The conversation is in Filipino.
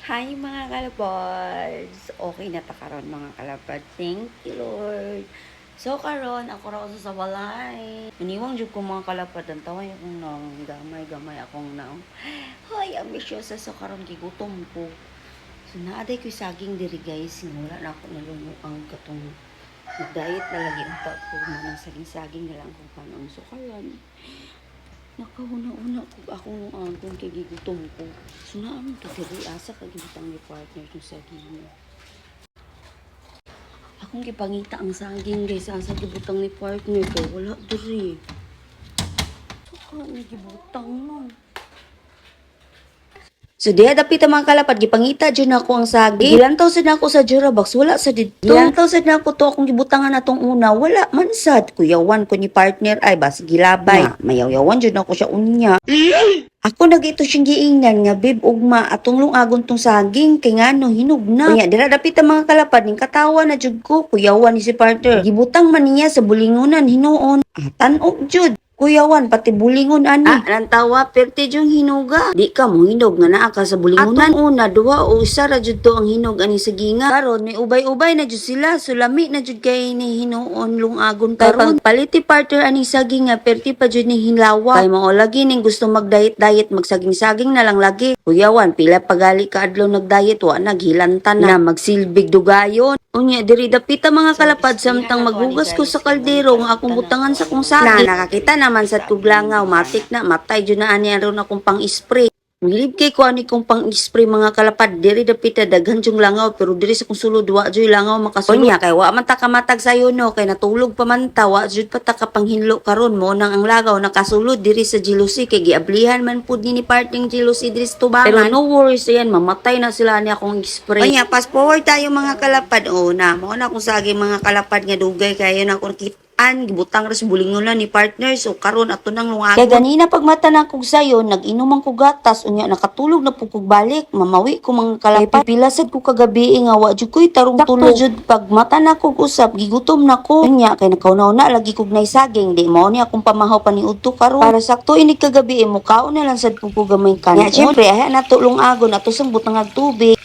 Hi mga kalabads! Okay na ta karon mga kalabad. Thank you Lord. So karon ako ra usa sa balay. Iniwang jud ko mga kalapad ang taway akong nang gamay akong nang. Hoy, ambisyosa sa karon gigutom ko. So naaday ko saging diri guys, wala na ako nalungo ang katong diet na lagi ang ko man saging na lang kung paano. So karon nakauna-una ko akong kung kay gigutom ko. So naamon to diri asa kagibutang ni partner yung saging. Akong gipangita ang saging guys asa gibutang ni partner ko wala diri. So ka ni gibutang no. So diha dapit ang mga kalapad gipangita jud nako ang saging. Gilantaw sad nako sa Jurabox wala sa didto. Gilantaw sad nako to akong gibutangan atong una wala man sad kuyawan ko ni partner ay bas gilabay. Mayaw-yawan jud nako siya unya. Ako nagito siyang giingnan nga bib ugma atong lungagon tong saging kay ngano hinog na. Unya dira dapit ang mga kalapad ning katawa na jud ko kuyawan ni si partner. Gibutang man niya sa bulingonan hinuon. Tan-og jud. Kuyawan, pati bulingon ani. Anang tawa, perte yung hinuga. Di ka mo hinog nga naa ka sa bulingonan. Atong una, duha o isa ra jud to ang hinog ani sa ginga. Karon, may ubay-ubay na jud sila. Sulami na jud kay ni hinuon lungagon karon. Paliti partner ani saging nga, perte pa jud ni hinlawa. Kay mao lagi ning gusto mag-diet magsaging-saging na lang lagi. Kuyawan, pila pagali ka adlaw nag-diet, wa naghilantan na magsilbig dugayon. Unya diri dapita mga kalapad samtang maghugas ko sa kaldero nga akong butangan sa kung saging. Nakakita naman sa tuglangaw, matik na matay jud na ani aron akong pang-spray. Milib kay ko ani kong pang-spray mga kalapad diri dapita daghan jung langaw pero diri sa kung sulod wa jud langaw makasulod. Unya kay wa man ta kamatag sayo no kay natulog pa man ta wa jud pa ta kapanghinlo karon mo nang ang lagaw nakasulod diri sa jealousy kay giablihan man pud ni parting jealousy diri sa tubangan. Pero no worries yan mamatay na sila ni akong spray. Unya fast forward tayo mga kalapad na mo na kung sagi mga kalapad nga dugay kayo na kung gibutang ras bulingon ni partner so karon ato nang lungagon. Kaya ganina pagmata na kog sayo nag-inom ang gatas unya nakatulog na pug kog balik mamawi ko mga kalapad pilasad ko kagabi nga wa jud koy tarong tulog jud pagmata na kog usap gigutom na ko unya kay nakauna lagi kog naisaging di mao ni akong pamahaw paniudto karon para sakto inig kagabi mukaon na lang sad pug kog gamay kanon. Nya syempre ay nato lungagon ato sang butang tubig.